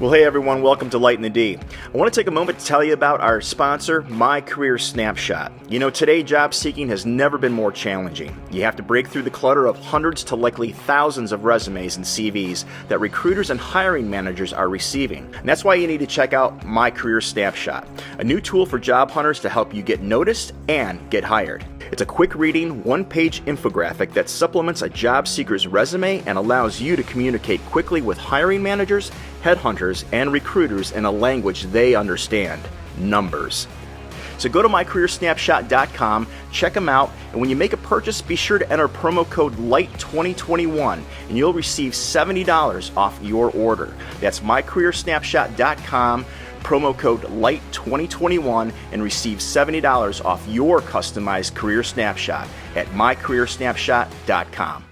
Well, hey everyone, welcome to Light in the D. I want to take a moment to tell you about our sponsor, My Career Snapshot. You know, today job seeking has never been more challenging. You have to break through the clutter of hundreds to likely thousands of resumes and CVs that recruiters and hiring managers are receiving. And that's why you need to check out My Career Snapshot, a new tool for job hunters to help you get noticed and get hired. It's a quick reading, one-page infographic that supplements a job seeker's resume and allows you to communicate quickly with hiring managers, headhunters, and recruiters in a language they understand: numbers. So go to mycareersnapshot.com, check them out, and when you make a purchase, be sure to enter promo code LIGHT2021 and you'll receive $70 off your order. That's mycareersnapshot.com, promo code LIGHT2021, and receive $70 off your customized career snapshot at mycareersnapshot.com.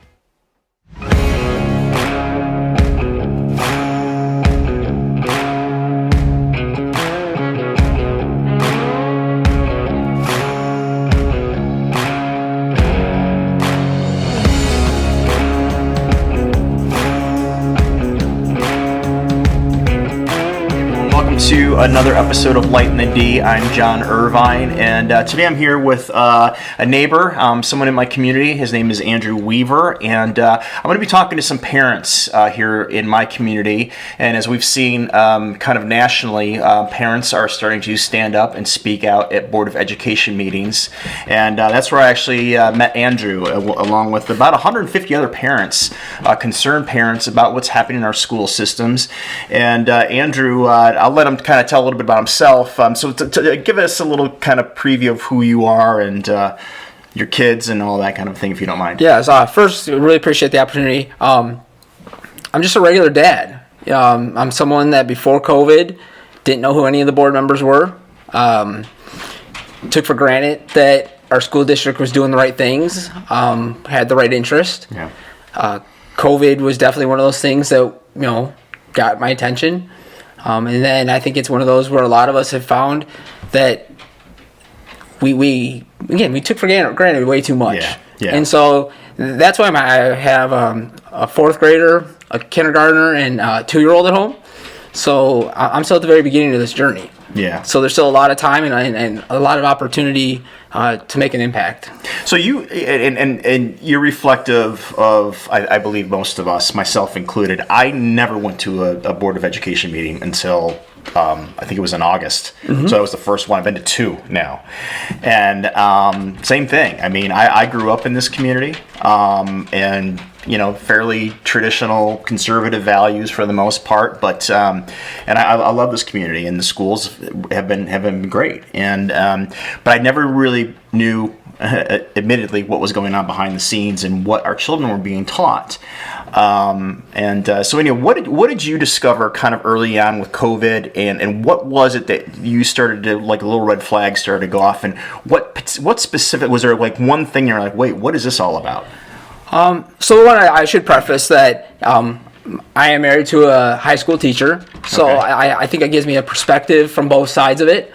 To another episode of Light in the D. I'm John Irvine, and today I'm here with a neighbor, someone in my community. His name is Andrew Weaver, and I'm going to be talking to some parents here in my community. And as we've seen kind of nationally, parents are starting to stand up and speak out at Board of Education meetings. And that's where I actually met Andrew, along with about 150 other parents, concerned parents about what's happening in our school systems. And Andrew, I'll let him kind of tell a little bit about himself. So to give us a little kind of preview of who you are and your kids and all that kind of thing, if you don't mind. Yeah, so first, I really appreciate the opportunity. I'm just a regular dad. I'm someone that before COVID didn't know who any of the board members were. Took for granted that our school district was doing the right things, had the right interest. Yeah. COVID was definitely one of those things that, got my attention. And then I think it's one of those where a lot of us have found that we took for granted way too much. Yeah. And so that's why I have a fourth grader, a kindergartner, and a 2-year-old at home. So I'm still at the very beginning of this journey. Yeah. So there's still a lot of time and a lot of opportunity to make an impact. So you and you're reflective of, I believe, most of us, myself included. I never went to a Board of Education meeting until I think it was in August. Mm-hmm. So that was the first one. I've been to 2 now. And same thing. I mean, I grew up in this community and fairly traditional conservative values for the most part, but and I love this community, and the schools have been great, and but I never really knew, admittedly, what was going on behind the scenes and what our children were being taught. So anyway, what did you discover kind of early on with COVID, and what was it that you started to, like, a little red flag started to go off, and what specific, was there like one thing you're like, wait, what is this all about? So one, I should preface that I am married to a high school teacher, so okay. I think it gives me a perspective from both sides of it.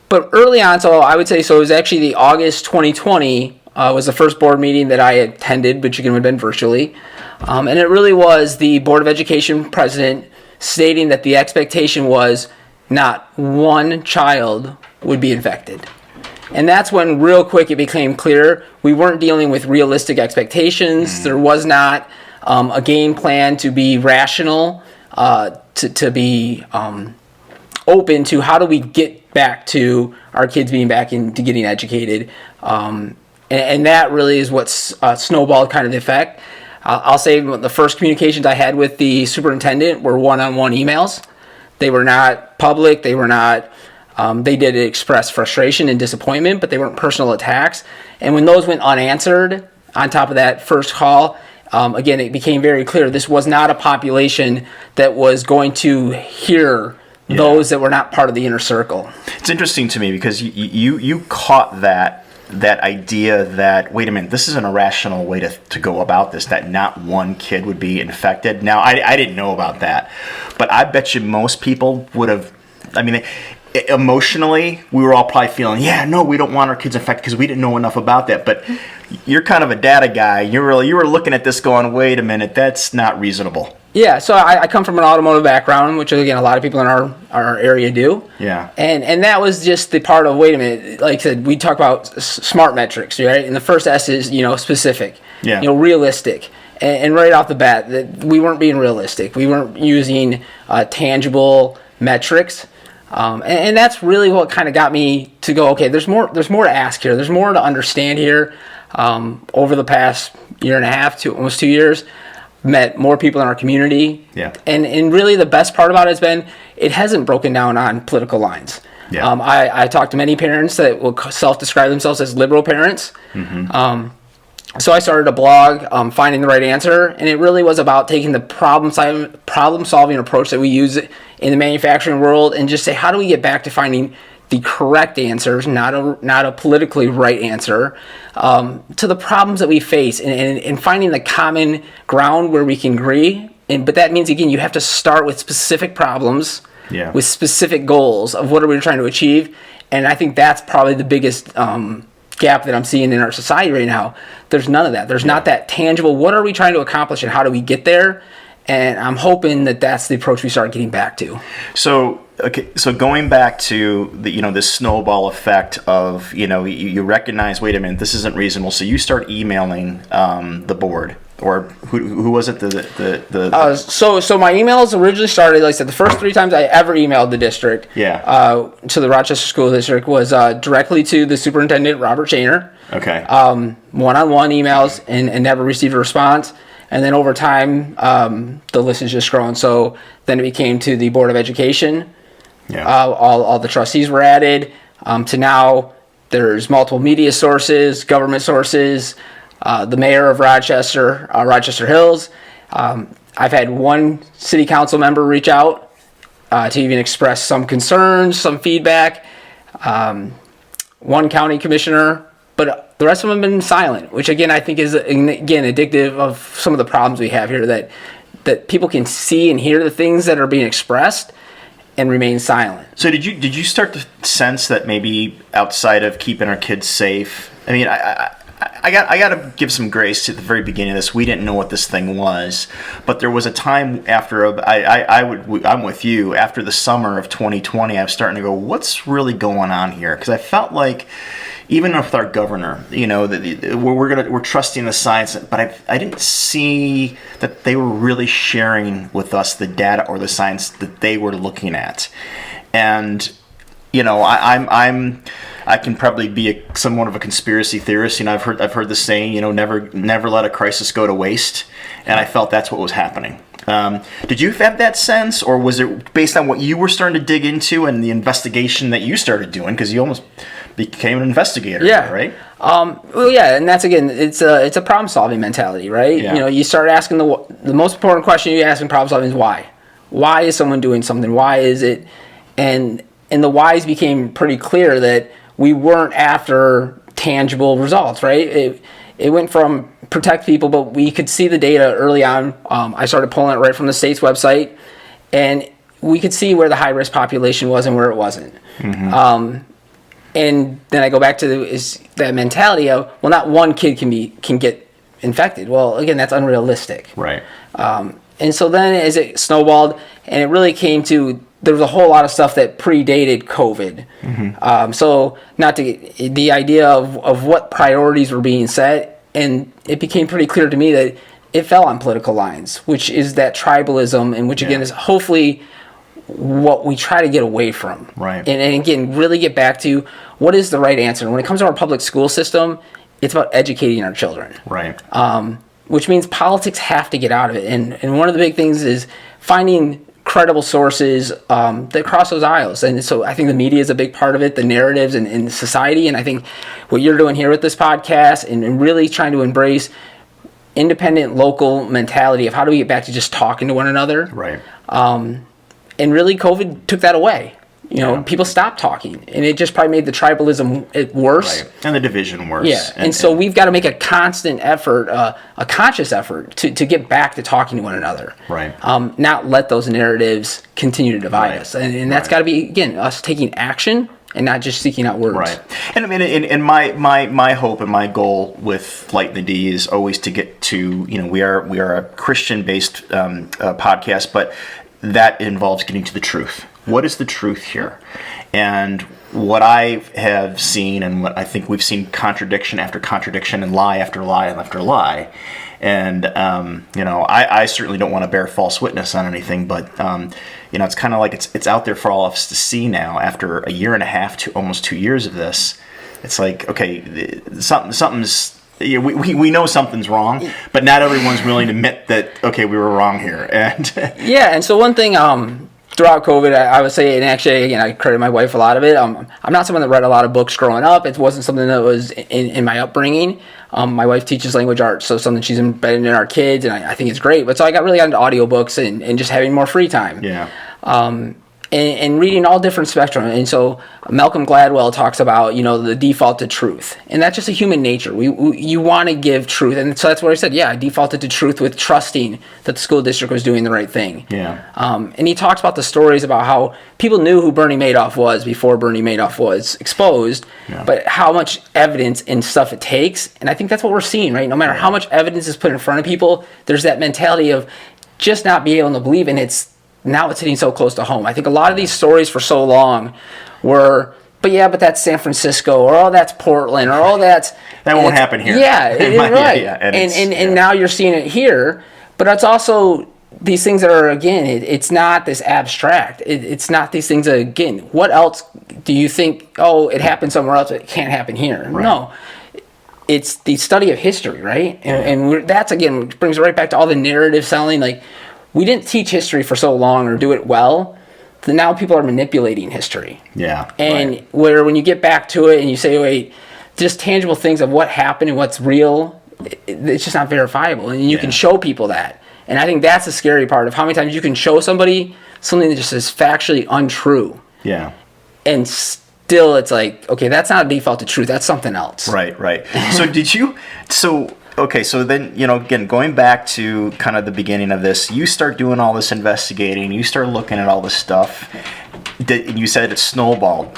But early on, so I would say, so it was actually the August 2020 was the first board meeting that I attended, which again would have been virtually. And it really was the Board of Education president stating that the expectation was not one child would be infected. And that's when real quick it became clear we weren't dealing with realistic expectations. There was not a game plan to be rational, to be open to how do we get back to our kids being back into getting educated. And that really is what snowballed kind of the effect. I'll say the first communications I had with the superintendent were one-on-one emails. They were not public. They were not... they did express frustration and disappointment, but they weren't personal attacks. And when those went unanswered, on top of that first call, again, it became very clear this was not a population that was going to hear those that were not part of the inner circle. It's interesting to me because you caught that idea that, wait a minute, this is an irrational way to go about this, that not one kid would be infected. Now, I didn't know about that, but I bet you most people would have I mean, emotionally, we were all probably feeling, yeah, no, we don't want our kids infected because we didn't know enough about that. But you're kind of a data guy. You were looking at this going, wait a minute, that's not reasonable. Yeah, so I come from an automotive background, which again a lot of people in our area do. Yeah. And that was just the part of, wait a minute, like I said, we talk about smart metrics, right? And the first S is, specific, realistic. And right off the bat, that we weren't being realistic. We weren't using tangible metrics. And that's really what kind of got me to go, okay, there's more to ask here. There's more to understand here. Over the past year and a half, almost 2 years, met more people in our community. Yeah. And really the best part about it has been it hasn't broken down on political lines. Yeah. I talked to many parents that will self-describe themselves as liberal parents. Mm-hmm. So I started a blog, Finding the Right Answer, and it really was about taking the problem-solving approach that we use in the manufacturing world and just say, how do we get back to finding the correct answers, not a politically right answer, to the problems that we face, and finding the common ground where we can agree. But that means, again, you have to start with specific problems, with specific goals of what are we trying to achieve. And I think that's probably the biggest gap that I'm seeing in our society right now. There's none of that. There's not that tangible, what are we trying to accomplish and how do we get there? And I'm hoping that that's the approach we start getting back to. So going back to this snowball effect of, you recognize, wait a minute, this isn't reasonable. So you start emailing the board, or who was it? So my emails originally started, like I said, the first 3 times I ever emailed the district, to the Rochester School District, was directly to the superintendent, Robert Shaner. Okay. One-on-one emails, and never received a response. And then over time, the list has just grown. So then it became to the Board of Education. Yeah. All the trustees were added. To now, there's multiple media sources, government sources, the mayor of Rochester, Rochester Hills. I've had one city council member reach out to even express some concerns, some feedback. One county commissioner, but the rest of them have been silent, which again I think is indicative of some of the problems we have here, that people can see and hear the things that are being expressed and remain silent. So did you start to sense that maybe outside of keeping our kids safe? I mean, I got to give some grace to the very beginning of this. We didn't know what this thing was, but there was a time after I'm with you, after the summer of 2020, I was starting to go, what's really going on here? Because I felt like, even with our governor, we're trusting the science, but I didn't see that they were really sharing with us the data or the science that they were looking at. And I can probably be somewhat of a conspiracy theorist. I've heard the saying, never let a crisis go to waste, and I felt that's what was happening. Did you have that sense, or was it based on what you were starting to dig into and the investigation that you started doing? Because you almost became an investigator, right? And that's, again, it's a problem-solving mentality, right? Yeah. You start asking the most important question you ask in problem-solving is why. Why is someone doing something? Why is it? And the whys became pretty clear that we weren't after tangible results, right? It went from protect people, but we could see the data early on. I started pulling it right from the state's website, and we could see where the high-risk population was and where it wasn't. Mm-hmm. And then I go back to that mentality of, well, not one kid can get infected. Well, again, that's unrealistic. Right. And so then as it snowballed, and it really came to, there was a whole lot of stuff that predated COVID. Mm-hmm. So the idea of what priorities were being set, and it became pretty clear to me that it fell on political lines, which is that tribalism, and which again is hopefully what we try to get away from. Right. And again, really get back to what is the right answer. When it comes to our public school system, it's about educating our children. Right. Which means politics have to get out of it. And one of the big things is finding credible sources that cross those aisles. And so I think the media is a big part of it, the narratives and society. And I think what you're doing here with this podcast and really trying to embrace independent local mentality of how do we get back to just talking to one another. Right. And really COVID took that away. people stopped talking, and it just probably made the tribalism worse. Right. And the division worse. Yeah, and so we've got to make a constant effort, a conscious effort to get back to talking to one another. Right. Not let those narratives continue to divide us. And that's got to be, again, us taking action and not just seeking out words. Right. And I mean, and my hope and my goal with Light in the D is always to get to, we are a Christian-based podcast, but that involves getting to the truth. What is the truth here? And what I have seen, and what I think we've seen, contradiction after contradiction, and lie after lie after lie. And I certainly don't want to bear false witness on anything, but it's kind of like it's out there for all of us to see now. After a year and a half to almost 2 years of this, it's like, okay, something's. We know something's wrong, but not everyone's willing to admit that, okay, we were wrong here. And and so one thing throughout COVID, I would say, and actually, again, I credit my wife a lot of it. I'm not someone that read a lot of books growing up. It wasn't something that was in my upbringing. My wife teaches language arts, so something she's embedded in our kids, and I think it's great. But so I got really into audiobooks and just having more free time. Yeah. And reading all different spectrum. And so Malcolm Gladwell talks about, the default to truth. And that's just a human nature. You want to give truth. And so that's what I said. Yeah, I defaulted to truth with trusting that the school district was doing the right thing. Yeah. And he talks about the stories about how people knew who Bernie Madoff was before Bernie Madoff was exposed, but how much evidence and stuff it takes. And I think that's what we're seeing, right? No matter how much evidence is put in front of people, there's that mentality of just not being able to believe, and now it's hitting so close to home. I think a lot of these stories for so long were, but that's San Francisco, or that's Portland, or that won't happen here. Yeah, right. And now you're seeing it here, but it's also these things that are, again, it's not this abstract. It's not these things that, again, what else do you think, it happened somewhere else, it can't happen here? Right. No. It's the study of history, right? And that's, again, brings it right back to all the narrative selling, like, we didn't teach history for so long or do it well that now people are manipulating history. Yeah. And where when you get back to it and you say, wait, just tangible things of what happened and what's real, it's just not verifiable. And you can show people that. And I think that's the scary part of how many times you can show somebody something that just is factually untrue. Yeah. And still it's like, okay, that's not a default to truth. That's something else. Right. So then, again, going back to kind of the beginning of this, you start doing all this investigating, you start looking at all this stuff. You said it snowballed.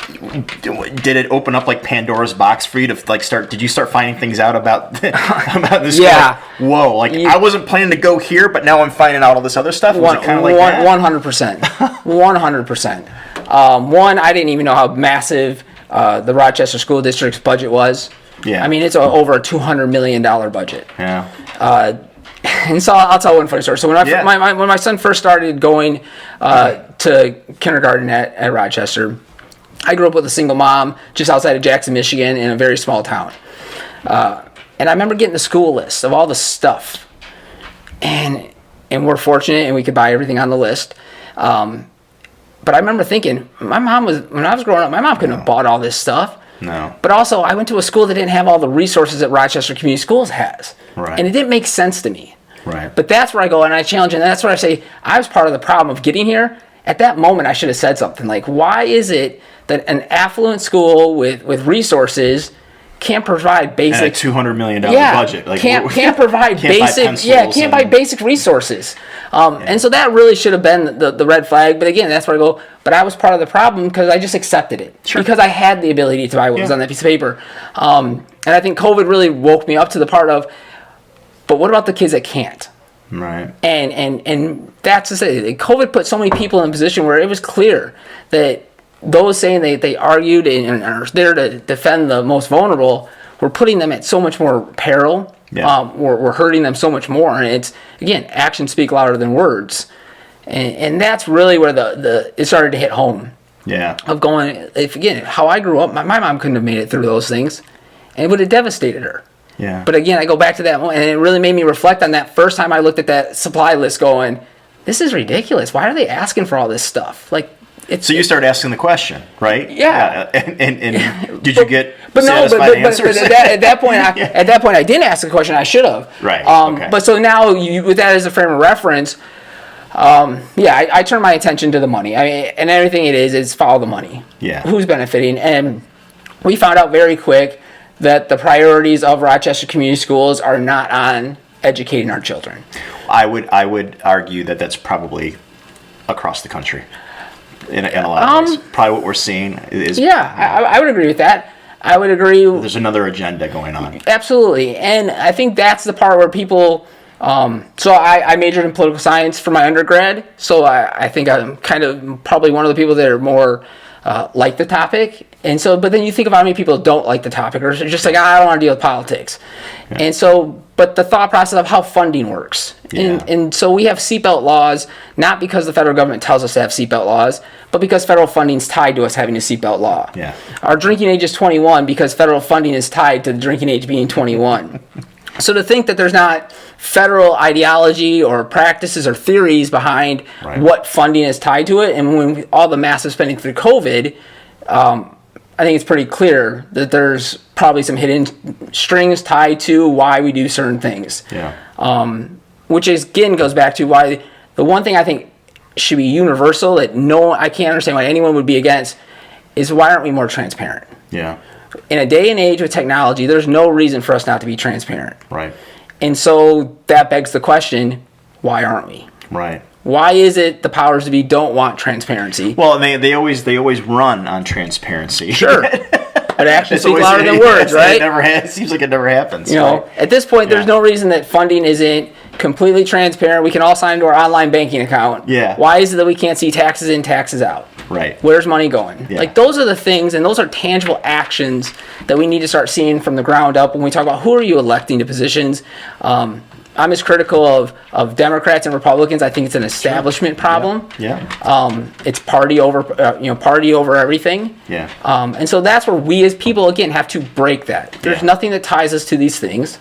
Did it open up like Pandora's box for you to did you start finding things out about this? Yeah. Whoa, I wasn't planning to go here, but now I'm finding out all this other stuff? Was it kind of like that? 100%. 100%. One, I didn't even know how massive the Rochester School District's budget was. Yeah. I mean, it's over a $200 million budget. Yeah. And so I'll tell one funny story. So when my son first started going to kindergarten at Rochester, I grew up with a single mom just outside of Jackson, Michigan, in a very small town. And I remember getting the school list of all the stuff. And we're fortunate and we could buy everything on the list. But I remember thinking, when I was growing up, my mom couldn't have bought all this stuff. No. But also, I went to a school that didn't have all the resources that Rochester Community Schools has. Right. And it didn't make sense to me. Right. But that's where I go and I challenge, and that's where I say, I was part of the problem of getting here. At that moment, I should have said something like, why is it that an affluent school with resources can't provide basic... And a $200 million budget. Can't provide can't buy basic resources. And so that really should have been the red flag. But again, that's where I go, but I was part of the problem because I just accepted it. Sure. Because I had the ability to buy what was on that piece of paper. And I think COVID really woke me up to the part of, but what about the kids that can't? Right. And that's to say, COVID put so many people in a position where it was clear that those saying they argued and are there to defend the most vulnerable, we're putting them at so much more peril. Yeah. We're hurting them so much more. And it's, again, actions speak louder than words. And that's really where it started to hit home. Yeah. Of going, how I grew up, my mom couldn't have made it through those things. And it would have devastated her. Yeah. But again, I go back to that moment, and it really made me reflect on that first time I looked at that supply list going, this is ridiculous. Why are they asking for all this stuff? So you started asking the question, right? Yeah. And did you get satisfied answers? But at that point, I didn't ask the question. I should have. Right. Okay. But so now, with that as a frame of reference, I turn my attention to the money. I mean, and everything it is follow the money. Yeah. Who's benefiting? And we found out very quick that the priorities of Rochester Community Schools are not on educating our children. I would argue that that's probably across the country in a lot of ways. Probably what we're seeing is. Yeah, I would agree with that. I would agree. There's another agenda going on. Absolutely. And I think that's the part where people. So I majored in political science for my undergrad. So I think I'm kind of probably one of the people that are more like the topic. And so, but then you think of how many people don't like the topic or just like, I don't want to deal with politics. Yeah. And so, but the thought process of how funding works. Yeah. And so we have seatbelt laws, not because the federal government tells us to have seatbelt laws, but because federal funding is tied to us having a seatbelt law. Yeah. Our drinking age is 21 because federal funding is tied to the drinking age being 21. So to think that there's not federal ideology or practices or theories behind what funding is tied to it, and when all the massive spending through COVID, I think it's pretty clear that there's probably some hidden strings tied to why we do certain things. Yeah. Which is, again, goes back to why the one thing I think should be universal that I can't understand why anyone would be against is why aren't we more transparent? Yeah. In a day and age with technology, there's no reason for us not to be transparent. Right. And so that begs the question, why aren't we? Right. Why is it the powers to be don't want transparency? Well, they always run on transparency. Sure. It actually speaks louder than words, right? It seems like it never happens. You know, at this point, there's no reason that funding isn't completely transparent. We can all sign into our online banking account. Yeah. Why is it that we can't see taxes in, taxes out? Right. Where's money going? Yeah. Like, those are the things, and those are tangible actions that we need to start seeing from the ground up when we talk about who are you electing to positions. I'm as critical of Democrats and Republicans. I think it's an establishment problem. Yeah. It's party over everything. Yeah. And so that's where we as people, again, have to break that. There's nothing that ties us to these things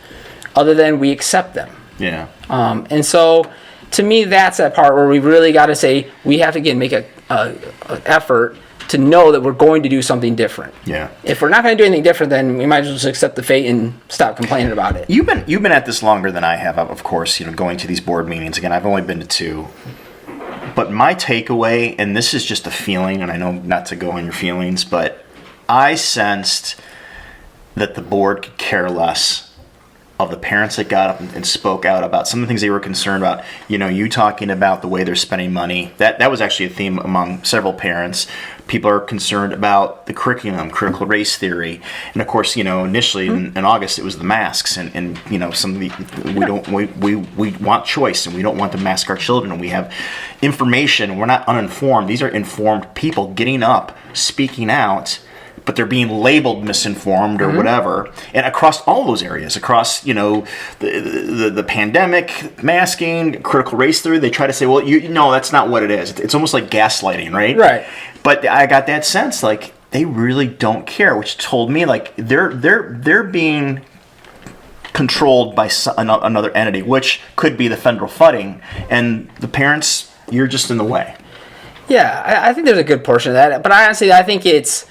other than we accept them. Yeah. And so to me, that's that part where we really got to say we have to, again, make an effort to know that we're going to do something different. Yeah. If we're not going to do anything different, then we might as well just accept the fate and stop complaining about it. You've been at this longer than I have, of course. Going to these board meetings. Again, I've only been to 2. But my takeaway, and this is just a feeling, and I know not to go on your feelings, but I sensed that the board could care less of the parents that got up and spoke out about some of the things they were concerned about. You talking about the way they're spending money. That was actually a theme among several parents. People are concerned about the curriculum, critical race theory, and of course, initially in August it was the masks, and some of the we want choice, and we don't want to mask our children, and we have information. We're not uninformed. These are informed people getting up, speaking out, but they're being labeled misinformed or whatever. And across all those areas, across the pandemic, masking, critical race theory, they try to say, well, no, that's not what it is. It's almost like gaslighting, right? Right. But I got that sense, like, they really don't care, which told me, like, they're being controlled by another entity, which could be the federal funding, and the parents, you're just in the way. Yeah, I think there's a good portion of that, but honestly, I think it's,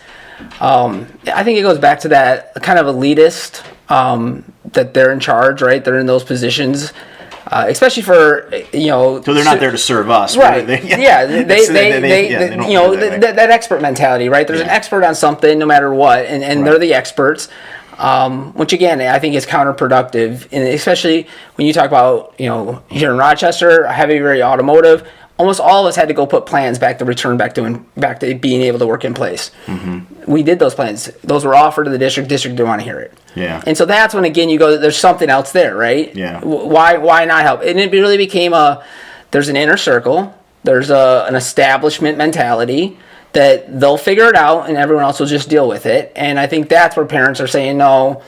I think it goes back to that kind of elitist, that they're in charge, right? They're in those positions. Especially for, So they're not there to serve us. Right. They that expert mentality, right? There's an expert on something no matter what, and they're the experts, which again, I think is counterproductive. And especially when you talk about, here in Rochester, heavy, very automotive, almost all of us had to go put plans back to being able to work in place. Mm-hmm. We did those plans. Those were offered to the district. District didn't want to hear it. Yeah. And so that's when, again, you go, there's something else there, right? Yeah. Why not help? And it really became there's an inner circle. There's an establishment mentality that they'll figure it out and everyone else will just deal with it. And I think that's where parents are saying, no,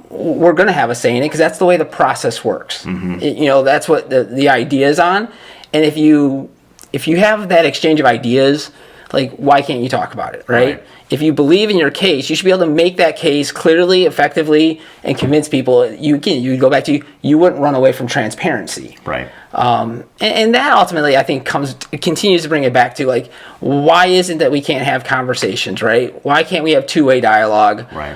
we're going to have a say in it because that's the way the process works. Mm-hmm. That's what the idea is on. And if you have that exchange of ideas, like, why can't you talk about it, right? If you believe in your case, you should be able to make that case clearly, effectively, and convince people. You go back to you wouldn't run away from transparency, right? And that ultimately, I think, continues to bring it back to, like, why isn't that we can't have conversations, right? Why can't we have two-way dialogue? Right.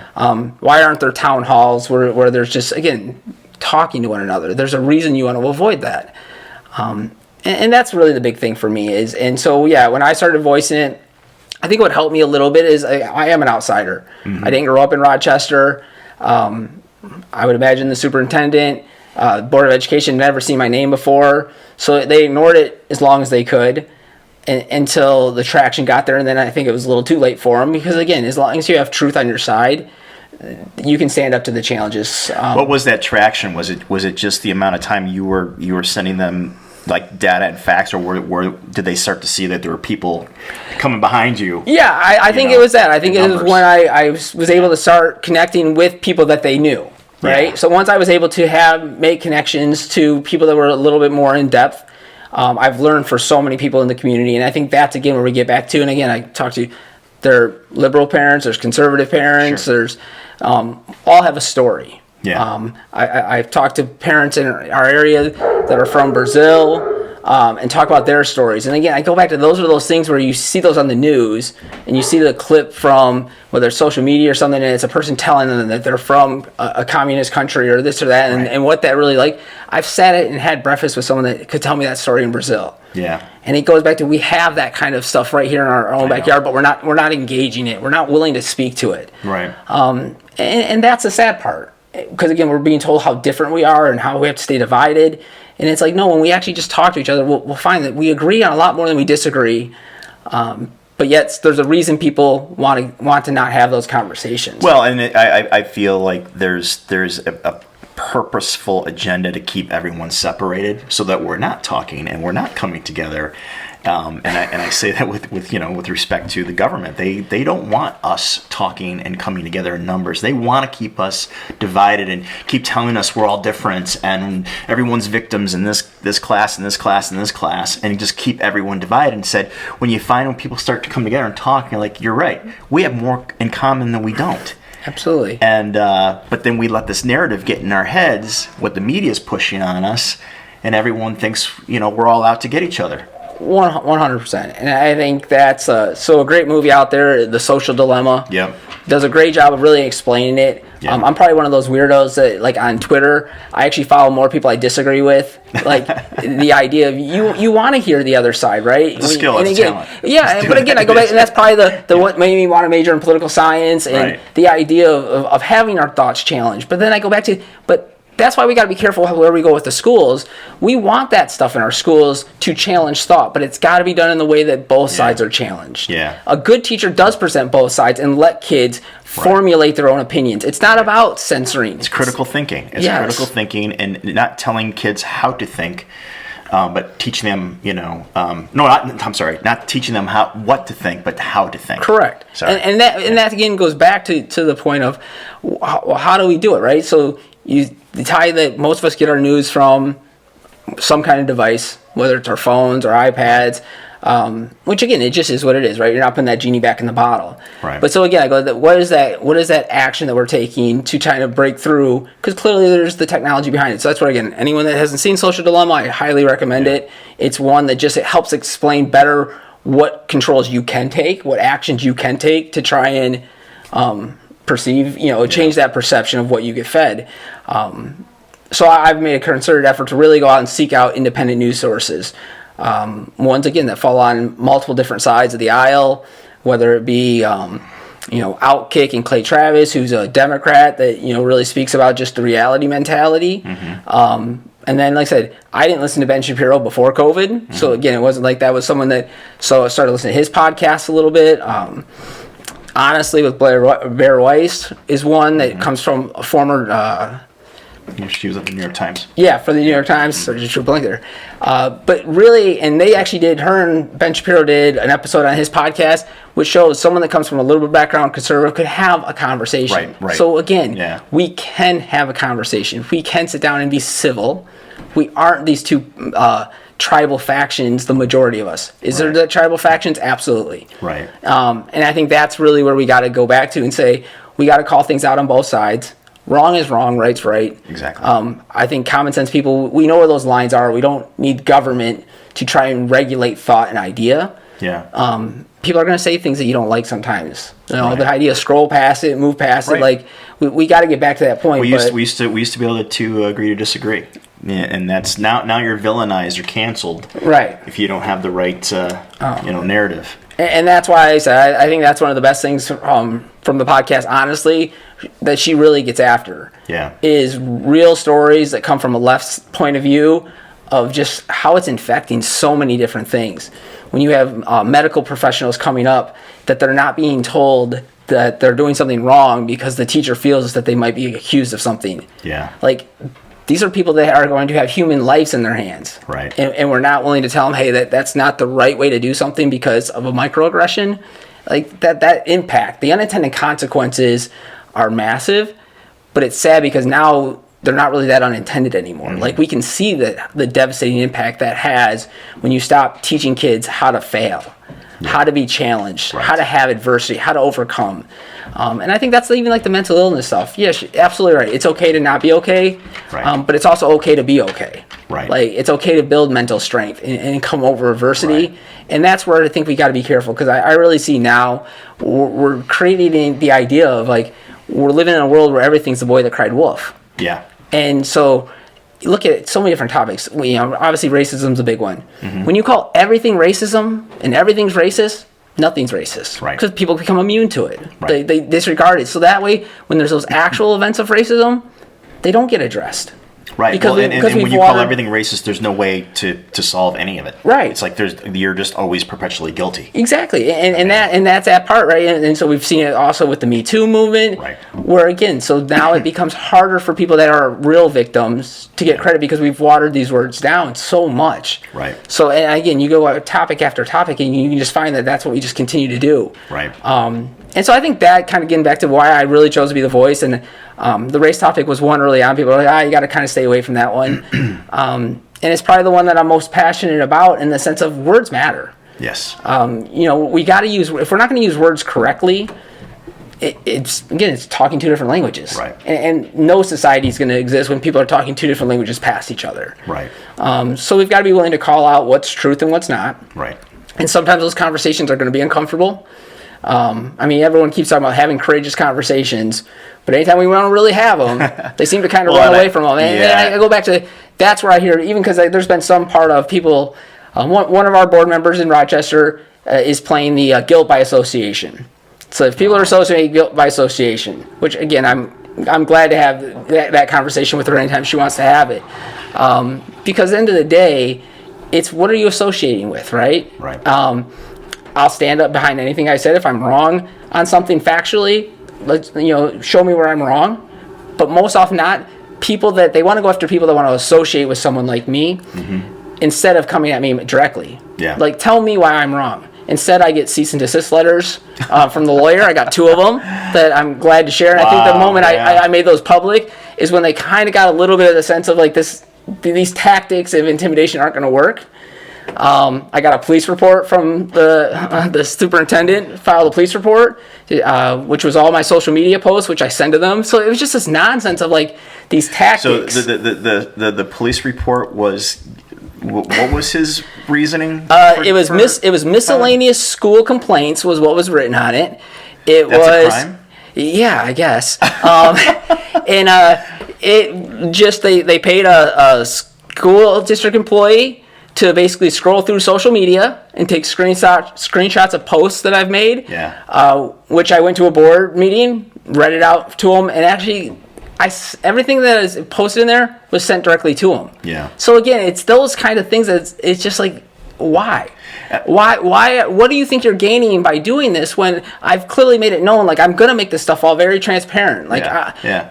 Why aren't there town halls where there's just, again, talking to one another? There's a reason you want to avoid that. And that's really the big thing for me is, and so, yeah, when I started voicing it, I think what helped me a little bit is I am an outsider. I didn't grow up in Rochester. I would imagine the superintendent, Board of Education never seen my name before. So they ignored it as long as they could until the traction got there. And then I think it was a little too late for them because, again, as long as you have truth on your side, you can stand up to the challenges. What was that traction? Was it just the amount of time you were sending them like data and facts, or did they start to see that there were people coming behind you? Yeah, I think it was that. I think it was when I was able to start connecting with people that they knew, right? Yeah. So once I was able to make connections to people that were a little bit more in depth, I've learned for so many people in the community, and I think that's, again, where we get back to, and again, I talk to, there are liberal parents, there's conservative parents, there's, all have a story. Yeah. I've talked to parents in our area that are from Brazil and talk about their stories. And again, I go back to those are those things where you see those on the news and you see the clip from whether it's social media or something, and it's a person telling them that they're from a communist country or this or that, and what that really like. I've sat and had breakfast with someone that could tell me that story in Brazil. Yeah. And it goes back to we have that kind of stuff right here in our own backyard, but we're not engaging it. We're not willing to speak to it. Right. And that's the sad part. Because, again, we're being told how different we are and how we have to stay divided. And it's like, no, when we actually just talk to each other, we'll find that we agree on a lot more than we disagree. But yet there's a reason people want to not have those conversations. Well, and I feel like there's a purposeful agenda to keep everyone separated so that we're not talking and we're not coming together. And I say that with respect to the government. They don't want us talking and coming together in numbers. They want to keep us divided and keep telling us we're all different and everyone's victims in this class and this class and this class, and just keep everyone divided. And said when people start to come together and talk, you're like, you're right. We have more in common than we don't. Absolutely. And but then we let this narrative get in our heads, what the media is pushing on us, and everyone thinks we're all out to get each other. 100%. And I think that's a great movie out there, The Social Dilemma. Yep. Does a great job of really explaining it. Yep. I'm probably one of those weirdos that, like, on Twitter, I actually follow more people I disagree with. Like, the idea of you want to hear the other side, right? It's a skill, it's a talent. Yeah, but again, I go back, and that's probably what made me want to major in political science and the idea of having our thoughts challenged. But then I go back to, that's why we got to be careful where we go with the schools. We want that stuff in our schools to challenge thought, but it's got to be done in the way that both sides are challenged. Yeah. A good teacher does present both sides and let kids formulate their own opinions. It's not about censoring. It's critical thinking. It's critical thinking and not telling kids how to think, but teaching them, not teaching them what to think, but how to think. Correct. And that again goes back to the point of how do we do it, right? So the tie that most of us get our news from some kind of device, whether it's our phones or iPads, which again, it just is what it is, right? You're not putting that genie back in the bottle. Right. But so again, I go, what is that action that we're taking to try to break through? Because clearly there's the technology behind it. So that's where, again, anyone that hasn't seen Social Dilemma, I highly recommend it. It's one that it helps explain better what controls you can take, what actions you can take to try and perceive, change that perception of what you get fed. So I've made a concerted effort to really go out and seek out independent news sources. Ones, again, that fall on multiple different sides of the aisle, whether it be, Outkick and Clay Travis, who's a Democrat that, really speaks about just the reality mentality. Mm-hmm. And then, like I said, I didn't listen to Ben Shapiro before COVID. Mm-hmm. So again, it wasn't like that was someone that, so I started listening to his podcast a little bit. Honestly, with Bear Weiss is one that comes from a former... she was at the New York Times. Yeah, for the New York Times. So just a blank there. But really, and they actually her and Ben Shapiro did an episode on his podcast, which shows someone that comes from a little bit of background, conservative, could have a conversation. Right. So again, we can have a conversation. We can sit down and be civil. We aren't these two tribal factions, the majority of us. Is there the tribal factions? Absolutely. Right. And I think that's really where we got to go back to and say, we got to call things out on both sides. Wrong is wrong, right's right. Exactly. I think common sense people, we know where those lines are. We don't need government to try and regulate thought and idea. Yeah. People are going to say things that you don't like sometimes. The idea, scroll past it, move past it. Like, we got to get back to that point. We used to be able to agree to disagree. Yeah, and that's now you're villainized or canceled. Right. If you don't have the right, narrative. And that's why I said I think that's one of the best things from the podcast, honestly, that she really gets after. Yeah. Is real stories that come from a left's point of view of just how it's infecting so many different things. When you have medical professionals coming up that they're not being told that they're doing something wrong because the teacher feels that they might be accused of something. Yeah. Like, these are people that are going to have human lives in their hands. Right. And we're not willing to tell them, hey, that's not the right way to do something because of a microaggression. Like, that impact, the unintended consequences are massive, but it's sad because now they're not really that unintended anymore. Mm-hmm. Like, we can see the devastating impact that has when you stop teaching kids how to fail, how to be challenged, how to have adversity, how to overcome. And I think that's even like the mental illness stuff. Yes, absolutely right. It's okay to not be okay, but it's also okay to be okay. Right. Like, it's okay to build mental strength and come over adversity. Right. And that's where I think we got to be careful, because I really see now we're creating the idea of, like, we're living in a world where everything's the boy that cried wolf. Yeah. And so look at so many different topics. Obviously racism's a big one. Mm-hmm. When you call everything racism and everything's racist, nothing's racist. Right. Because people become immune to it. Right. They disregard it. So that way, when there's those actual events of racism, they don't get addressed. Right. Because and when you call everything racist, there's no way to solve any of it. Right. It's like you're just always perpetually guilty. Exactly. And that's that part, right? And so we've seen it also with the Metoo movement, right, where, again, so now it becomes harder for people that are real victims to get credit because we've watered these words down so much. Right. So, and again, you go topic after topic, and you can just find that that's what we just continue to do. Right. And so I think that, kind of getting back to why I really chose to be the voice, and the race topic was one early on. People were like, you got to kind of stay away from that one. And it's probably the one that I'm most passionate about, in the sense of words matter. Yes. We got to use, if we're not going to use words correctly, it's talking two different languages. Right. And no society is going to exist when people are talking two different languages past each other. Right. So we've got to be willing to call out what's truth and what's not. Right. And sometimes those conversations are going to be uncomfortable. Everyone keeps talking about having courageous conversations, but anytime we want to really have them, they seem to kind of run away from them. And I go back to, that's where I hear, even because there's been some part of people, one of our board members in Rochester is playing the guilt by association. So if people are associating guilt by association, which, again, I'm glad to have that conversation with her anytime she wants to have it. Because at the end of the day, it's what are you associating with, right? Right. I'll stand up behind anything I said if I'm wrong on something factually. Show me where I'm wrong. But most often not, people that they want to go after people that want to associate with someone like me, instead of coming at me directly. Yeah. Like, tell me why I'm wrong. Instead, I get cease and desist letters from the lawyer. I got 2 of them that I'm glad to share. And I think the moment I made those public is when they kind of got a little bit of the sense of, like, these tactics of intimidation aren't going to work. I got a police report from the superintendent, filed a police report, which was all my social media posts, which I sent to them. So it was just this nonsense of, like, these tactics. So the police report was, what was his reasoning? It was miscellaneous school complaints was what was written on it. That's a crime? Yeah, I guess. And it just they paid a school district employee to basically scroll through social media and take screenshots of posts that I've made, which I went to a board meeting, read it out to them, and actually, everything that is posted in there was sent directly to them. Yeah. So again, it's those kind of things that it's just like, why? Why? What do you think you're gaining by doing this when I've clearly made it known? Like, I'm gonna make this stuff all very transparent. Like,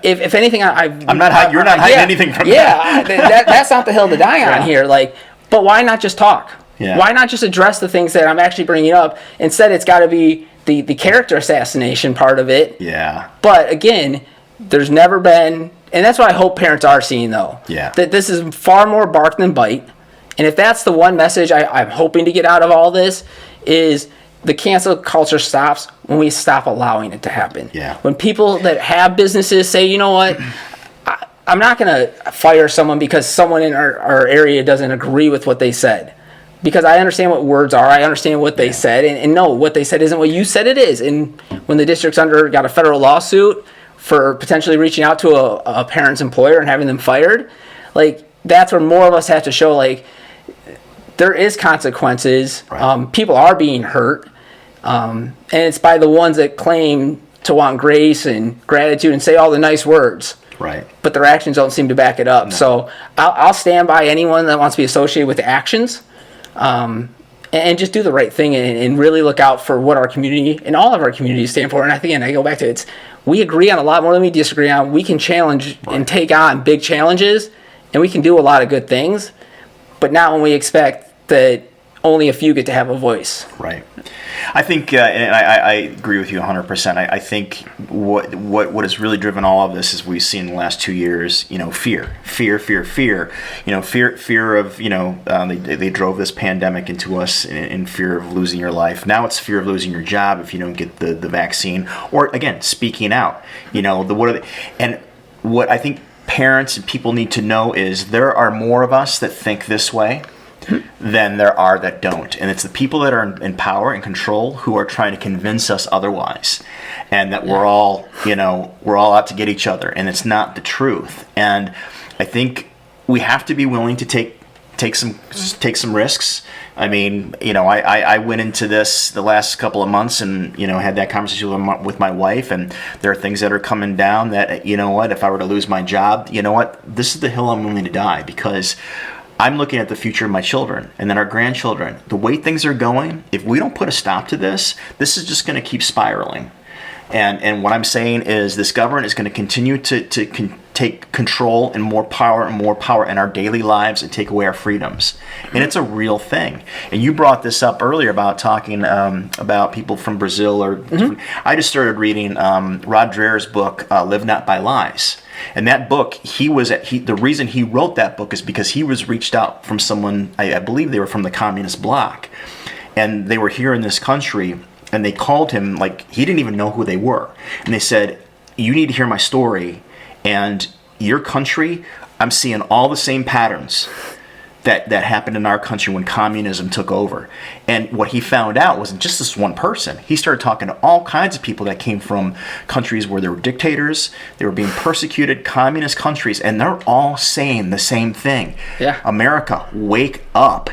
if anything, you're not hiding anything from me. Yeah, that's not the hill to die on here. Like. But why not just talk? Yeah. Why not just address the things that I'm actually bringing up? Instead, it's got to be the character assassination part of it. Yeah. But again, there's never been, and that's what I hope parents are seeing, though. Yeah. That this is far more bark than bite. And if that's the one message I'm hoping to get out of all this, is the cancel culture stops when we stop allowing it to happen. Yeah. When people that have businesses say, you know what, I'm not going to fire someone because someone in our area doesn't agree with what they said. Because I understand what words are. I understand what they said. And no, what they said isn't what you said it is. And when the district's got a federal lawsuit for potentially reaching out to a parent's employer and having them fired, like, that's where more of us have to show, like, there is consequences. Right. People are being hurt. And it's by the ones that claim to want grace and gratitude and say all the nice words. Right. But their actions don't seem to back it up. No. So I'll stand by anyone that wants to be associated with the actions, and just do the right thing and really look out for what our community and all of our communities stand for. And again, I go back to we agree on a lot more than we disagree on. We can challenge and take on big challenges, and we can do a lot of good things, but not when we expect that only a few get to have a voice. Right. I think, and I agree with you 100%. I think what has really driven all of this is we've seen in the last 2 years, fear. Fear of, they drove this pandemic into us in fear of losing your life. Now it's fear of losing your job if you don't get the vaccine, or again, speaking out, and what I think parents and people need to know is there are more of us that think this way than there are that don't. And it's the people that are in power and control who are trying to convince us otherwise. And that we're all out to get each other. And it's not the truth. And I think we have to be willing to take some risks. I mean, I went into this the last couple of months and, had that conversation with my wife, and there are things that are coming down that, if I were to lose my job, this is the hill I'm willing to die, because I'm looking at the future of my children and then our grandchildren. The way things are going, if we don't put a stop to this is just going to keep spiraling. And what I'm saying is this government is going to continue to take control and more power in our daily lives and take away our freedoms. And it's a real thing. And you brought this up earlier about talking about people from Brazil. I just started reading Rod Dreher's book, Live Not by Lies. And that book, the reason he wrote that book is because he was reached out from someone, I believe they were from the communist bloc, and they were here in this country, and they called him, like, he didn't even know who they were. And they said, you need to hear my story, and your country, I'm seeing all the same patterns that happened in our country when communism took over. And what he found out wasn't just this one person. He started talking to all kinds of people that came from countries where there were dictators, they were being persecuted, communist countries, and they're all saying the same thing. Yeah. America, wake up.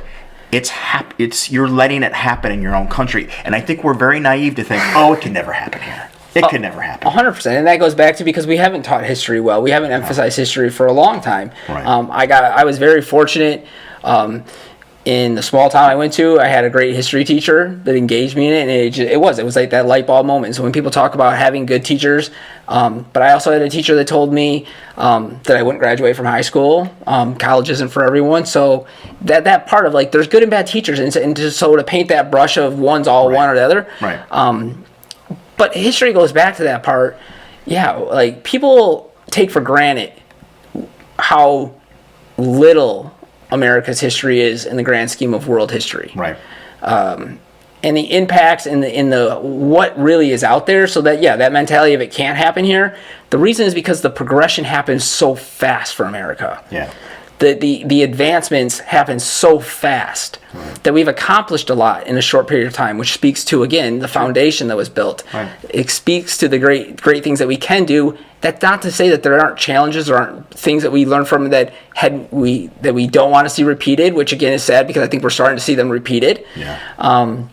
It's you're letting it happen in your own country. And I think we're very naive to think, it can never happen here. It could never happen. 100%, and that goes back to because we haven't taught history well. We haven't emphasized history for a long time. Right. I was very fortunate in the small town I went to. I had a great history teacher that engaged me in it, and it was like that light bulb moment. So when people talk about having good teachers, but I also had a teacher that told me that I wouldn't graduate from high school. College isn't for everyone. So that part of, like, there's good and bad teachers, and to paint that brush of one's all one or the other. Right. But history goes back to that part. Yeah, like, people take for granted how little America's history is in the grand scheme of world history. Right. And the impacts in the what really is out there, so that mentality of it can't happen here. The reason is because the progression happens so fast for America. Yeah. The advancements happen so fast that we've accomplished a lot in a short period of time, which speaks to, again, the foundation that was built. Right. It speaks to the great things that we can do. That's not to say that there aren't challenges or aren't things that we learn from that we don't want to see repeated, which again is sad because I think we're starting to see them repeated. Yeah.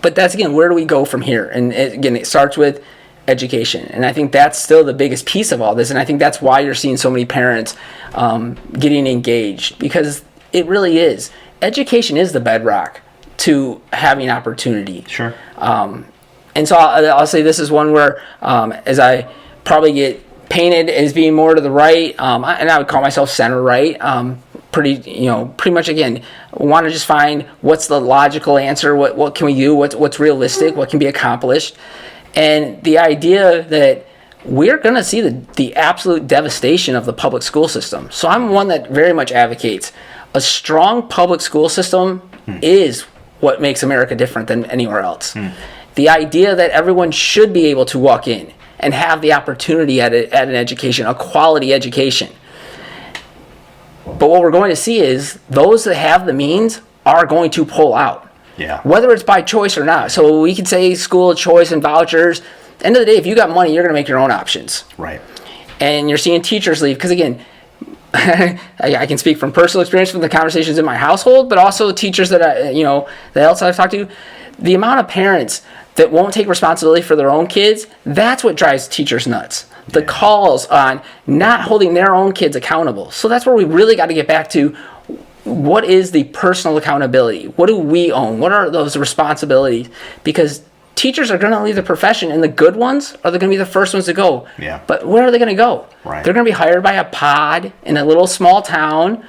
But that's, again, where do we go from here? And it starts with education, and I think that's still the biggest piece of all this, and I think that's why you're seeing so many parents getting engaged, because it really is. Education is the bedrock to having opportunity. Sure. And so I'll say this is one where, as I probably get painted as being more to the right, and I would call myself center right, pretty much, again, want to just find what's the logical answer, what can we do, what's realistic, what can be accomplished. And the idea that we're going to see the absolute devastation of the public school system. So I'm one that very much advocates a strong public school system is what makes America different than anywhere else. The idea that everyone should be able to walk in and have the opportunity at an education, a quality education. But what we're going to see is those that have the means are going to pull out. Yeah. Whether it's by choice or not. So we can say school of choice and vouchers. End of the day, if you got money, you're going to make your own options. Right. And you're seeing teachers leave because, again, I can speak from personal experience from the conversations in my household, but also teachers that that else I've talked to. The amount of parents that won't take responsibility for their own kids, that's what drives teachers nuts. The calls on not holding their own kids accountable. So that's where we really got to get back to, what is the personal accountability? What do we own? What are those responsibilities? Because teachers are going to leave the profession, and the good ones are going to be the first ones to go. Yeah. But where are they going to go? Right. They're going to be hired by a pod in a little small town,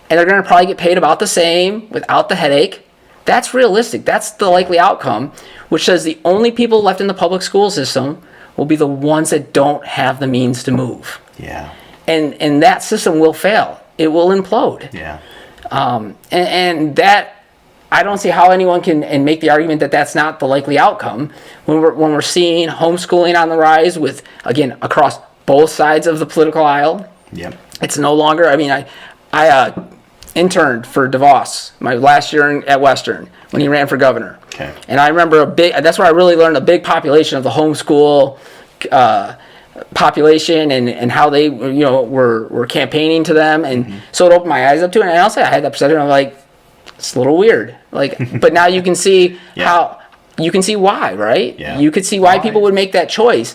and they're going to probably get paid about the same without the headache. That's realistic. That's the likely outcome, which says the only people left in the public school system will be the ones that don't have the means to move. Yeah. And that system will fail. It will implode. Yeah. And that, I don't see how anyone can make the argument that that's not the likely outcome when we're seeing homeschooling on the rise with, again, across both sides of the political aisle. Yep. It's no longer, I interned for DeVos my last year at Western when he ran for governor. Okay. And I remember that's where I really learned a big population of the homeschool population and how they were campaigning to them. And so it opened my eyes up to it. And I'll say I had that perception of like, it's a little weird. Like, but now you can see how, you can see why, right? Yeah. You could see why people would make that choice.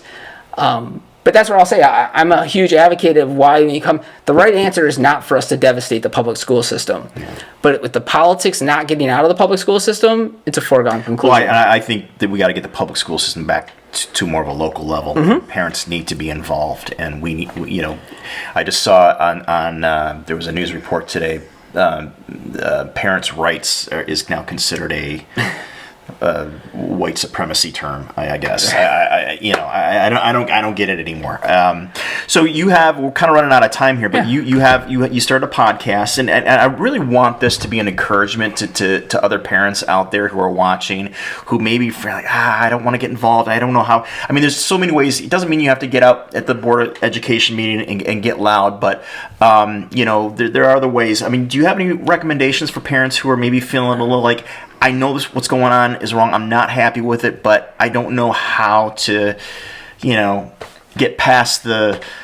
But that's what I'll say. I'm a huge advocate of why the right answer is not for us to devastate the public school system. Yeah. But with the politics not getting out of the public school system, it's a foregone conclusion. Well, I think that we got to get the public school system back to more of a local level. Parents need to be involved, and we need, I just saw on there was a news report today. Parents' rights is now considered a white supremacy term, I guess. I don't get it anymore. So we're kind of running out of time here, but you started a podcast, and I really want this to be an encouragement to other parents out there who are watching, who maybe feel like, I don't want to get involved. I don't know how. I mean, there's so many ways. It doesn't mean you have to get out at the Board of Education meeting and get loud, but there are other ways. I mean, do you have any recommendations for parents who are maybe feeling a little like, I know what's going on is wrong, I'm not happy with it, but I don't know how to, get past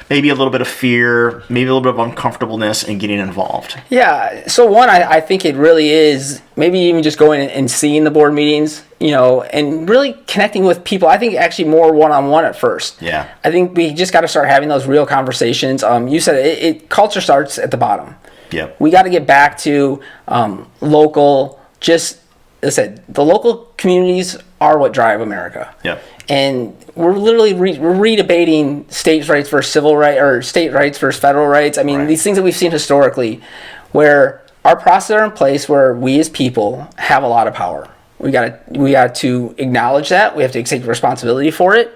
maybe a little bit of fear, maybe a little bit of uncomfortableness in getting involved? Yeah. So one, I think it really is maybe even just going and seeing the board meetings, and really connecting with people. I think actually more one-on-one at first. Yeah. I think we just got to start having those real conversations. You said culture starts at the bottom. Yeah. We got to get back to local, just, as I said, the local communities are what drive America. Yeah. And we're literally redebating states' rights versus civil rights, or state rights versus federal rights. I mean, these things that we've seen historically, where our processes are in place where we as people have a lot of power. We got to acknowledge that. We have to take responsibility for it,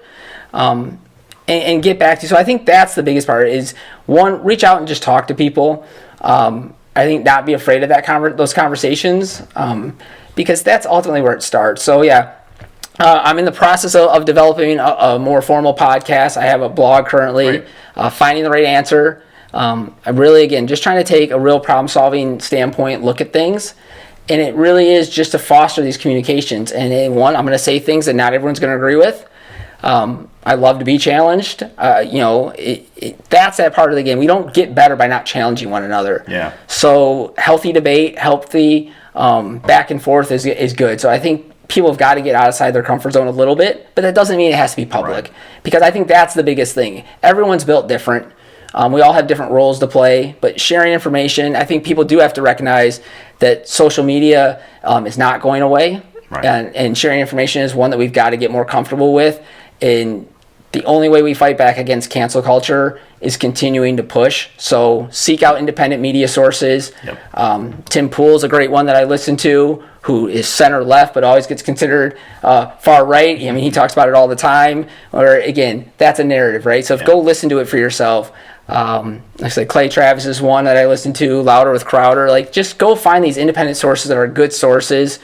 and get back to. So I think that's the biggest part. Is one, reach out and just talk to people. I think not be afraid of those conversations. Because that's ultimately where it starts. So I'm in the process of developing a more formal podcast. I have a blog currently, Finding the Right Answer. I'm really, again, just trying to take a real problem-solving standpoint, look at things, and it really is just to foster these communications. And one, I'm going to say things that not everyone's going to agree with. I love to be challenged. That's that part of the game. We don't get better by not challenging one another. Yeah. So healthy debate, healthy back and forth is good. So I think people have got to get outside their comfort zone a little bit, but that doesn't mean it has to be public, because I think that's the biggest thing. Everyone's built different. We all have different roles to play, but sharing information, I think people do have to recognize that social media is not going away, and sharing information is one that we've got to get more comfortable with. And the only way we fight back against cancel culture is continuing to push. So seek out independent media sources. Yep. Tim Pool's a great one that I listen to, who is center left but always gets considered far right. I mean, he talks about it all the time. Or again, that's a narrative, right? So go listen to it for yourself. Like I said, Clay Travis is one that I listen to, Louder with Crowder. Like, just go find these independent sources that are good sources.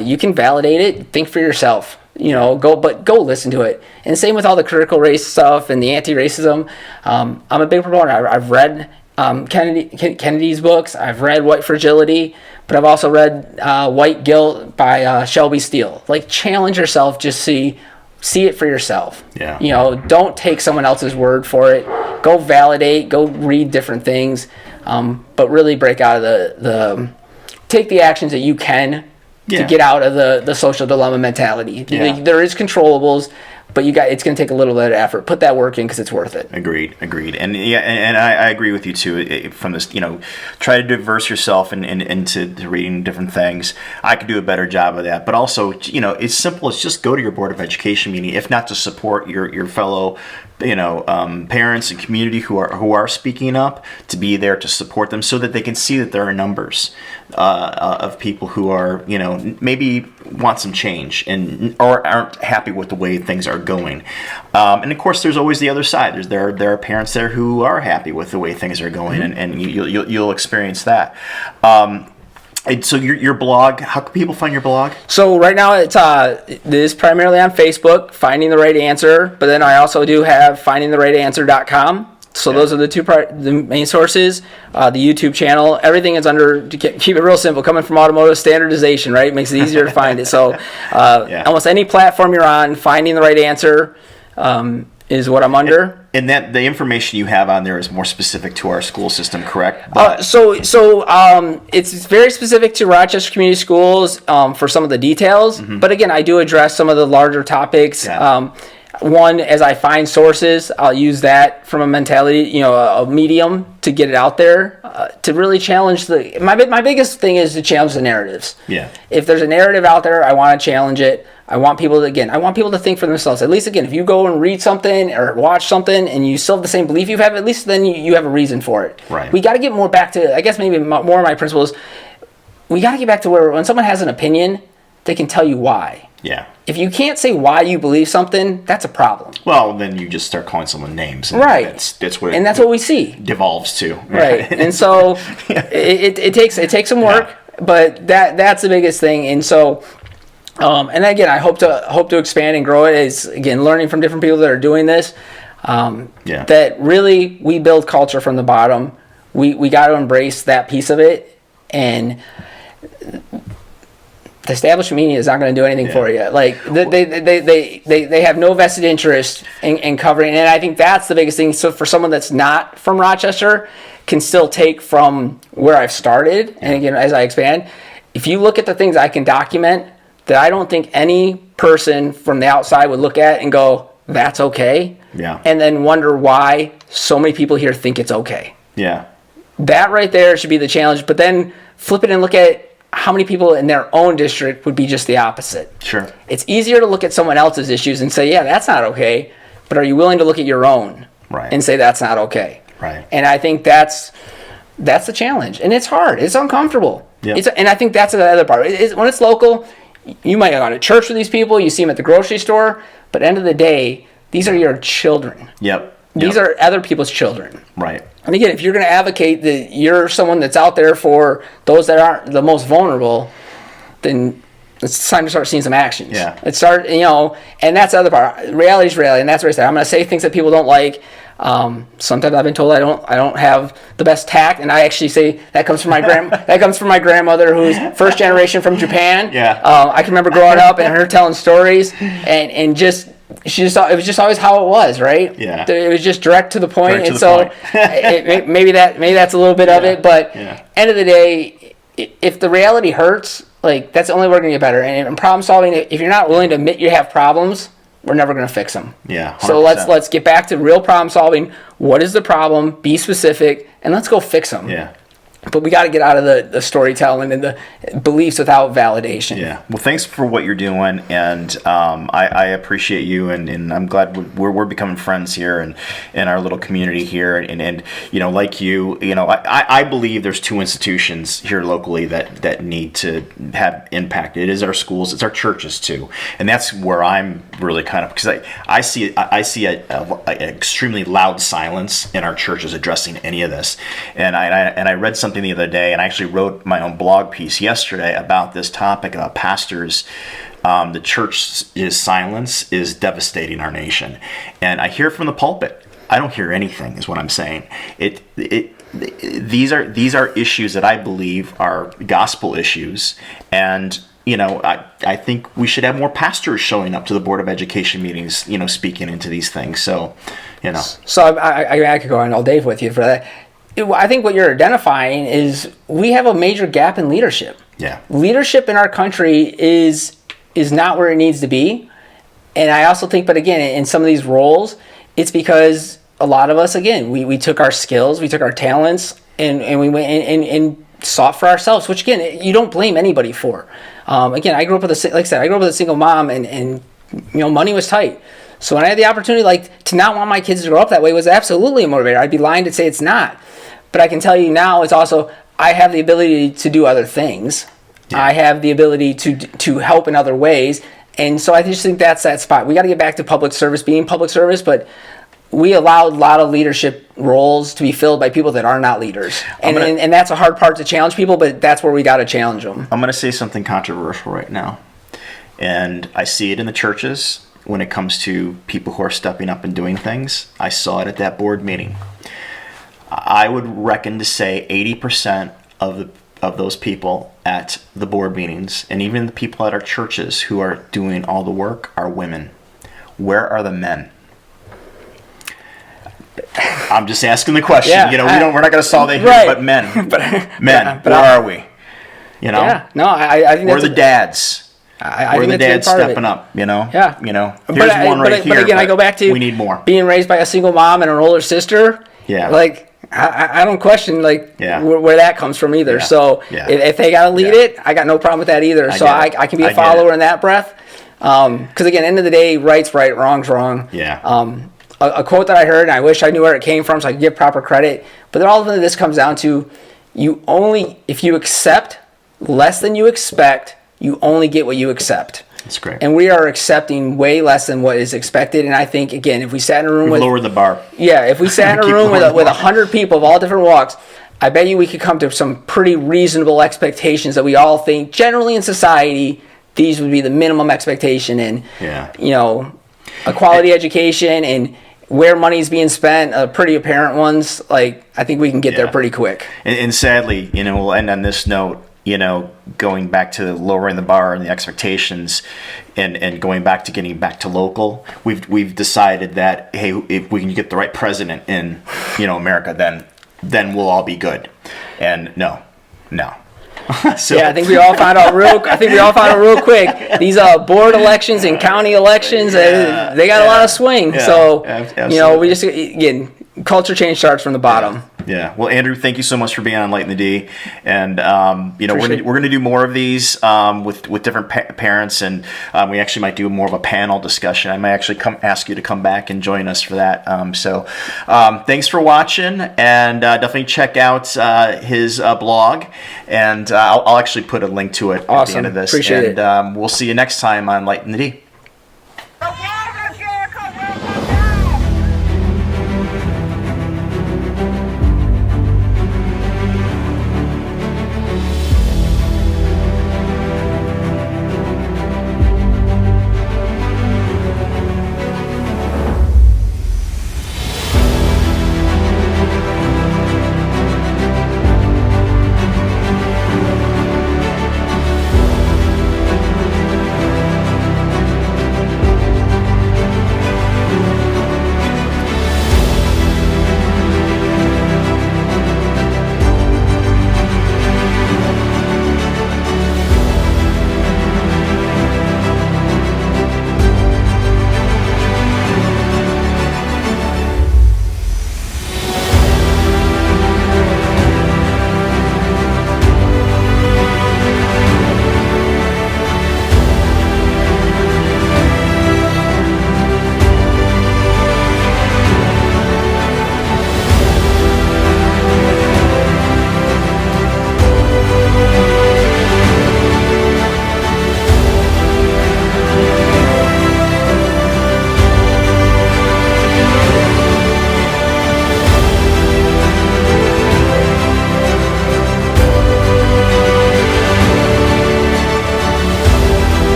You can validate it. Think for yourself. Go listen to it. And same with all the critical race stuff and the anti-racism. I'm a big proponent. I've read Kennedy's books. I've read White Fragility, but I've also read White Guilt by Shelby Steele. Like, challenge yourself. Just see it for yourself. Yeah. Don't take someone else's word for it. Go validate. Go read different things. but really break out of take the actions that you can to get out of the social dilemma mentality. There is controllables, but it's going to take a little bit of effort. Put that work in because it's worth it. Agreed. And and I agree with you too. From this, try to diverse yourself into reading different things. I could do a better job of that. But also, it's simple as just go to your Board of Education meeting, if not to support your fellow parents and community who are speaking up, to be there to support them so that they can see that there are numbers of people who are maybe want some change or aren't happy with the way things are going. And of course, there's always the other side. There are parents there who are happy with the way things are going, and you'll experience that. And so your blog, how can people find your blog? So right now it is primarily on Facebook, Finding the Right Answer, but then I also do have findingtherightanswer.com. So those are the main sources. The YouTube channel, everything is under, to keep it real simple, coming from automotive standardization, right? It makes it easier to find it. So almost any platform you're on, Finding the Right Answer is what I'm under. And that the information you have on there is more specific to our school system, correct? So it's very specific to Rochester Community Schools for some of the details. But again, I do address some of the larger topics. One, as I find sources, I'll use that from a mentality, a medium to get it out there, to really challenge my biggest thing is to challenge the narratives. If there's a narrative out there, I want to challenge it. I want people to think for themselves. At least, again, if you go and read something or watch something and you still have the same belief you have, at least then you have a reason for it. Right. We got to get more back to, I guess maybe more of my principles, we got to get back to where when someone has an opinion, they can tell you why. If you can't say why you believe something, that's a problem. Well, then you just start calling someone names. Right. That's what we see. Devolves to. Right. And so it takes some work, but that's the biggest thing. And so, and again, I hope to expand and grow it as, again, learning from different people that are doing this. That really we build culture from the bottom. We got to embrace that piece of it, and the establishment media is not going to do anything for you. Like they have no vested interest in covering, and I think that's the biggest thing. So for someone that's not from Rochester, can still take from where I've started, and again, as I expand, if you look at the things I can document that I don't think any person from the outside would look at and go, that's okay. And then wonder why so many people here think it's okay. That right there should be the challenge. But then flip it and look at how many people in their own district would be just the opposite. It's easier to look at someone else's issues and say, yeah, that's not okay. But are you willing to look at your own and say that's not okay? And I think that's the challenge. And it's hard. It's uncomfortable. And I think that's the other part. When it's local, you might go to church with these people, you see them at the grocery store, but at the end of the day, these are your children. These are other people's children. And again, if you're going to advocate that you're someone that's out there for those that aren't the most vulnerable, then it's time to start seeing some actions. And that's the other part. Reality is reality, and that's what I say. I'm going to say things that people don't like. Sometimes I've been told I don't have the best tact, and I actually say that comes from my my grandmother, who's first generation from Japan. I can remember growing up and her telling stories, and it was just always how it was, right? It was just direct to the point, maybe that's a little bit of it, but end of the day, if the reality hurts, like that's the only way we're gonna get better. And in problem solving, if you're not willing to admit you have problems, we're never going to fix them. 100%. So let's get back to real problem solving. What is the problem? Be specific, and let's go fix them. But we got to get out of the storytelling and the beliefs without validation. Well, thanks for what you're doing, and I appreciate you, and I'm glad we're becoming friends here and in our little community here, and like you, I believe there's two institutions here locally that need to have impact. It is our schools, it's our churches too, and that's where I'm really kind of, because I see an extremely loud silence in our churches addressing any of this, and I read something the other day, and I actually wrote my own blog piece yesterday about this topic about pastors. The church's silence is devastating our nation, and I hear from the pulpit. I don't hear anything, is what I'm saying. These are issues that I believe are gospel issues, and I think we should have more pastors showing up to the Board of Education meetings, speaking into these things. So, So I could go on all day with you for that. I think what you're identifying is we have a major gap in leadership. Yeah. Leadership in our country is not where it needs to be. And I also think, but again, in some of these roles, it's because a lot of us, again, we took our skills, we took our talents, and we went and sought for ourselves, which again, you don't blame anybody for. Again, I grew up with a single mom, and money was tight. So when I had the opportunity, to not want my kids to grow up that way was absolutely a motivator. I'd be lying to say it's not. But I can tell you now, it's also, I have the ability to do other things. Yeah. I have the ability to help in other ways. And so I just think that's that spot. We got to get back to public service, being public service, but we allowed a lot of leadership roles to be filled by people that are not leaders. And that's a hard part to challenge people, but that's where we got to challenge them. I'm going to say something controversial right now. And I see it in the churches when it comes to people who are stepping up and doing things. I saw it at that board meeting. I would reckon to say 80% of those people at the board meetings, and even the people at our churches who are doing all the work, are women. Where are the men? I'm just asking the question. Yeah, we're not going to solve it here, right. But men, but where are we? Yeah, no, I think where are the dads? I where are the dads stepping up? Yeah. Here's one right here. But again, I go back to we need more. Being raised by a single mom and an older sister. Yeah. I don't question where that comes from either. Yeah. So Yeah. if they got to lead it, I got no problem with that either. I can be a follower in that breath. Because again, end of the day, right's right, wrong's wrong. Yeah. A quote that I heard, and I wish I knew where it came from so I could give proper credit. But then all of this comes down to, if you accept less than you expect, you only get what you accept. That's great. And we are accepting way less than what is expected. And I think, again, if we sat in a room We've lowered the bar. Yeah, if we sat in a room with 100 people of all different walks, I bet you we could come to some pretty reasonable expectations that we all think, generally in society, these would be the minimum expectation. And, a quality education and where money's being spent, pretty apparent ones, I think we can get there pretty quick. And sadly, we'll end on this note. Going back to lowering the bar and the expectations, and going back to getting back to local, we've decided that, hey, if we can get the right president in, America, then we'll all be good. And no. So. Yeah, I think we all found out real quick. These board elections and county elections, they got a lot of swing. Yeah, so we just, again, culture change starts from the bottom. Yeah. Well, Andrew, thank you so much for being on Light in the D. And we're going to do more of these with different parents, and we actually might do more of a panel discussion. I might actually ask you to come back and join us for that. Thanks for watching, and definitely check out his blog, and I'll actually put a link to it at the end of this. Appreciate it. And we'll see you next time on Light in the D.